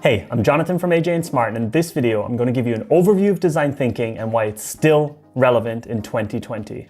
Hey, I'm Jonathan from AJ&Smart, and in this video, I'm going to give you an overview of design thinking and why it's still relevant in 2020.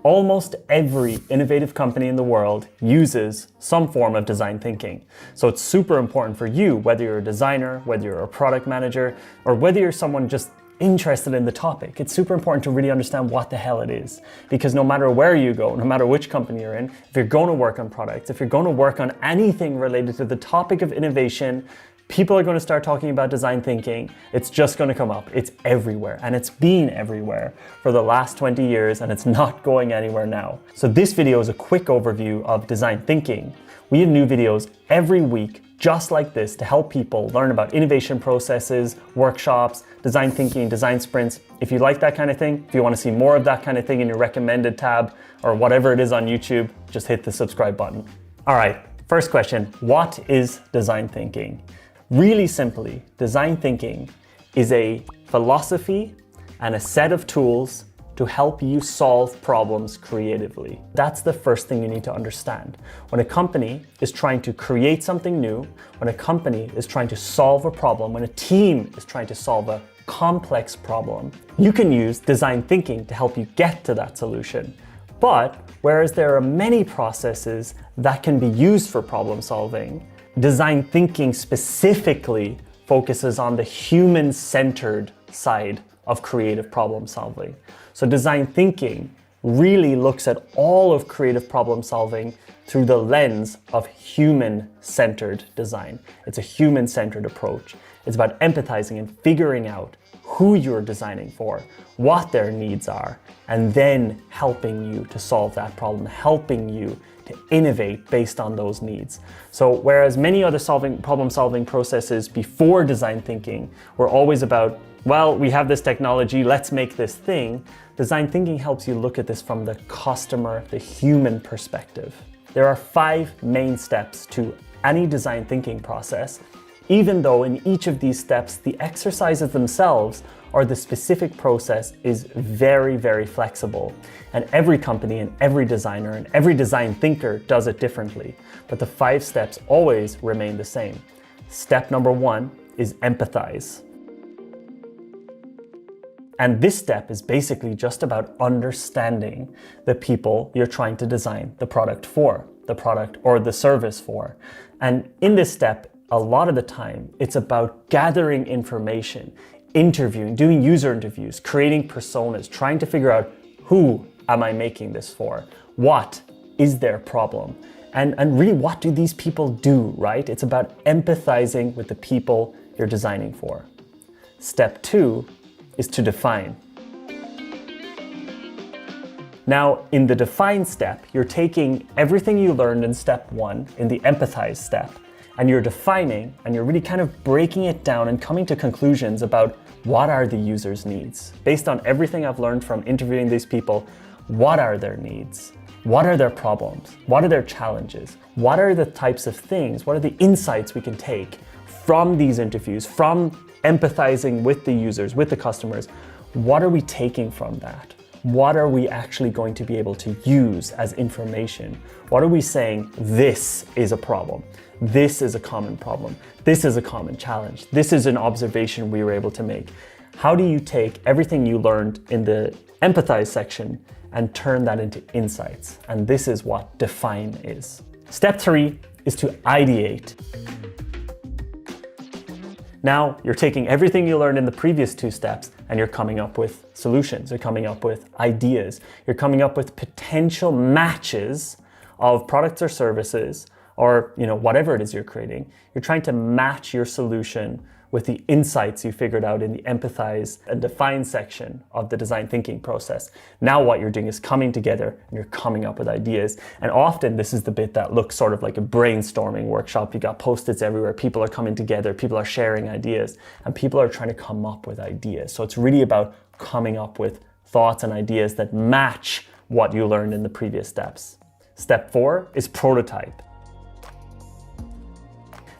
Almost every innovative company in the world uses some form of design thinking. So it's super important for you, whether you're a designer, whether you're a product manager, or whether you're someone just interested in the topic. It's super important to really understand what the hell it is. Because no matter where you go, no matter which company you're in, if you're going to work on products, if you're going to work on anything related to the topic of innovation, people are going to start talking about design thinking. It's just going to come up. It's everywhere, and it's been everywhere for the last 20 years, and it's not going anywhere now. So this video is a quick overview of design thinking. We have new videos every week just like this to help people learn about innovation processes, workshops, design thinking, design sprints. If you like that kind of thing, if you want to see more of that kind of thing in your recommended tab or whatever it is on YouTube, just hit the subscribe button. All right, first question, what is design thinking? Really simply, design thinking is a philosophy and a set of tools to help you solve problems creatively. That's the first thing you need to understand. When a company is trying to create something new, when a company is trying to solve a problem, when a team is trying to solve a complex problem, you can use design thinking to help you get to that solution. But whereas there are many processes that can be used for problem solving, design thinking specifically focuses on the human-centered side of creative problem solving. So design thinking really looks at all of creative problem solving through the lens of human-centered design. It's a human-centered approach. It's about empathizing and figuring out who you're designing for, what their needs are, and then helping you to solve that problem, helping you to innovate based on those needs. So whereas many other problem-solving processes before design thinking were always about, well, we have this technology, let's make this thing, design thinking helps you look at this from the customer, the human perspective. There are 5 main steps to any design thinking process, even though in each of these steps, the exercises themselves or the specific process is very, very flexible. And every company and every designer and every design thinker does it differently. But the 5 steps always remain the same. Step number 1 is empathize. And this step is basically just about understanding the people you're trying to design the product for, the product or the service for. And in this step, a lot of the time, it's about gathering information, interviewing, doing user interviews, creating personas, trying to figure out who am I making this for? What is their problem? And really, what do these people do, right? It's about empathizing with the people you're designing for. Step 2 is to define. Now, in the define step, you're taking everything you learned in step 1, in the empathize step, and you're defining, and you're really kind of breaking it down and coming to conclusions about what are the user's needs. Based on everything I've learned from interviewing these people, what are their needs? What are their problems? What are their challenges? What are the types of things? What are the insights we can take from these interviews, from empathizing with the users, with the customers? What are we taking from that? What are we actually going to be able to use as information? What are we saying, this is a problem? This is a common problem. This is a common challenge. This is an observation we were able to make. How do you take everything you learned in the empathize section and turn that into insights? And this is what define is. Step 3 is to ideate. Now, you're taking everything you learned in the previous 2 steps and you're coming up with solutions. You're coming up with ideas. You're coming up with potential matches of products or services or whatever it is you're creating. You're trying to match your solution with the insights you figured out in the empathize and define section of the design thinking process. Now what you're doing is coming together and you're coming up with ideas. And often this is the bit that looks sort of like a brainstorming workshop. You got Post-its everywhere, people are coming together, people are sharing ideas, and people are trying to come up with ideas. So it's really about coming up with thoughts and ideas that match what you learned in the previous steps. Step 4 is prototype.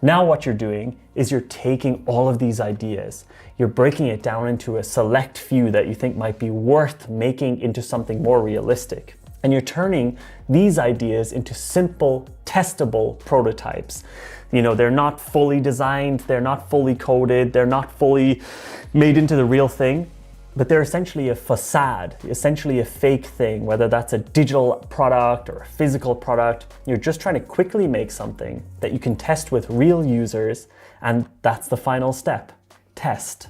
Now what you're doing is you're taking all of these ideas, you're breaking it down into a select few that you think might be worth making into something more realistic. And you're turning these ideas into simple, testable prototypes. You know, they're not fully designed, they're not fully coded, they're not fully made into the real thing, but they're essentially a facade, essentially a fake thing, whether that's a digital product or a physical product. You're just trying to quickly make something that you can test with real users, and that's the final step, test.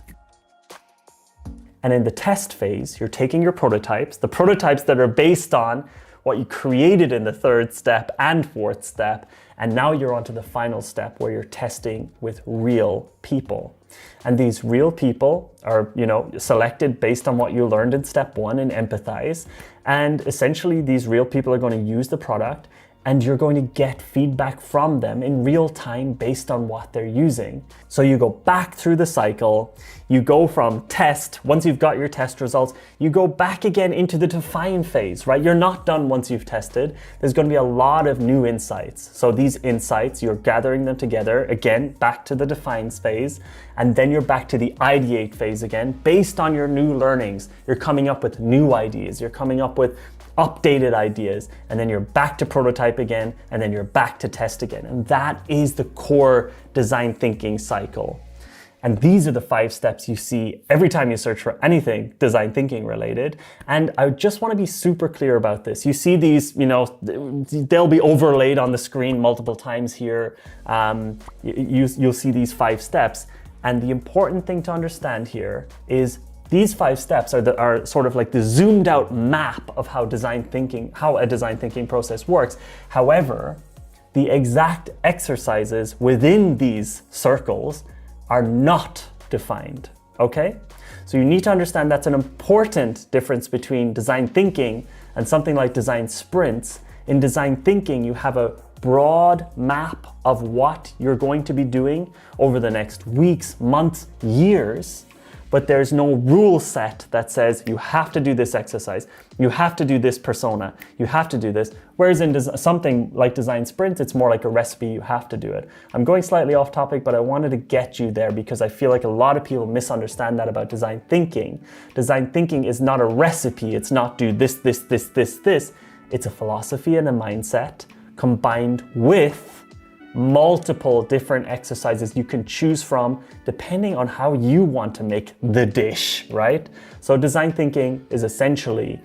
And in the test phase, you're taking your prototypes, the prototypes that are based on what you created in the third step and fourth step, and now you're on to the final step where you're testing with real people. And these real people are, you know, selected based on what you learned in step 1 in empathize. And essentially these real people are going to use the product, and you're going to get feedback from them in real time based on what they're using. So you go back through the cycle, you go from test, once you've got your test results, you go back again into the define phase, right? You're not done once you've tested. There's going to be a lot of new insights. So these insights, you're gathering them together, again, back to the define phase, and then you're back to the ideate phase again. Based on your new learnings, you're coming up with new ideas, you're coming up with updated ideas, and then you're back to prototype again, and then you're back to test again. And that is the core design thinking cycle. And these are the 5 steps you see every time you search for anything design thinking related. And I just want to be super clear about this. You see these, you know, they'll be overlaid on the screen multiple times here. You'll see these 5 steps. And the important thing to understand here is these 5 steps are sort of like the zoomed out map of how a design thinking process works. However, the exact exercises within these circles are not defined, okay? So you need to understand that's an important difference between design thinking and something like design sprints. In design thinking, you have a broad map of what you're going to be doing over the next weeks, months, years, but there's no rule set that says you have to do this exercise, you have to do this persona, you have to do this. Whereas in something like design sprints, it's more like a recipe, you have to do it. I'm going slightly off topic, but I wanted to get you there because I feel like a lot of people misunderstand that about design thinking. Design thinking is not a recipe, it's not do this, this, this, this, this. It's a philosophy and a mindset combined with multiple different exercises you can choose from depending on how you want to make the dish, right? So design thinking is essentially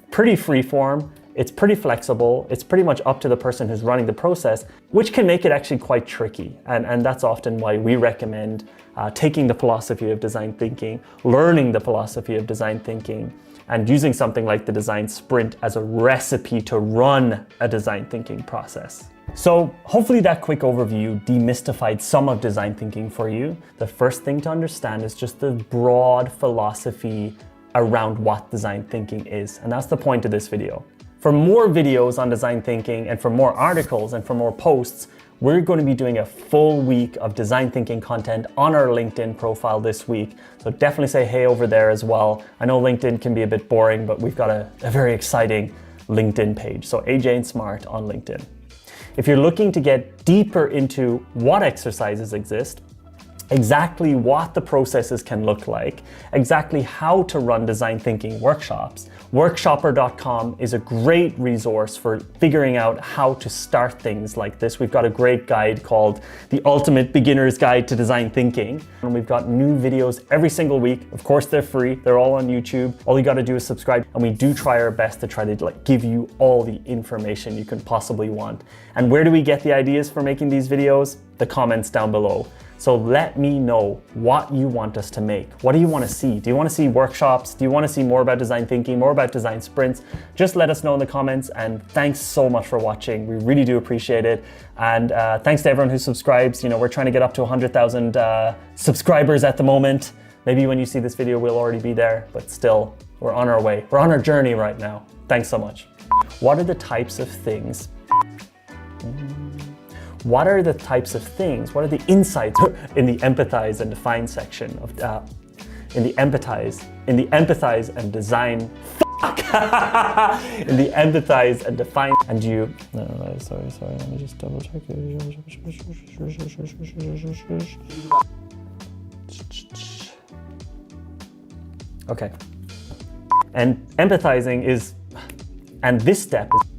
pretty freeform, it's pretty flexible, it's pretty much up to the person who's running the process, which can make it actually quite tricky. And that's often why we recommend taking the philosophy of design thinking, learning the philosophy of design thinking, and using something like the design sprint as a recipe to run a design thinking process. So hopefully that quick overview demystified some of design thinking for you. The first thing to understand is just the broad philosophy around what design thinking is. And that's the point of this video. For more videos on design thinking and for more articles and for more posts, we're going to be doing a full week of design thinking content on our LinkedIn profile this week. So definitely say hey over there as well. I know LinkedIn can be a bit boring, but we've got a very exciting LinkedIn page. So AJ&Smart on LinkedIn. If you're looking to get deeper into what exercises exist, exactly what the processes can look like, exactly how to run design thinking workshops, workshopper.com is a great resource for figuring out how to start things like this. We've got a great guide called The Ultimate Beginner's Guide to Design Thinking. And we've got new videos every single week. Of course, they're free. They're all on YouTube. All you got to do is subscribe. And we do try our best to try to give you all the information you can possibly want. And where do we get the ideas for making these videos? The comments down below. So let me know what you want us to make. What do you want to see? Do you want to see workshops? Do you want to see more about design thinking, more about design sprints? Just let us know in the comments, and thanks so much for watching. We really do appreciate it. And thanks to everyone who subscribes. You know, we're trying to get up to 100,000 subscribers at the moment. Maybe when you see this video, we'll already be there, but still, we're on our way. We're on our journey right now. Thanks so much. What are the types of things? What are the types of things? What are the insights in the empathize and define section of in the empathize and design? In the empathize and define and you. No, sorry. Let me just double check. Okay. And empathizing is And this step is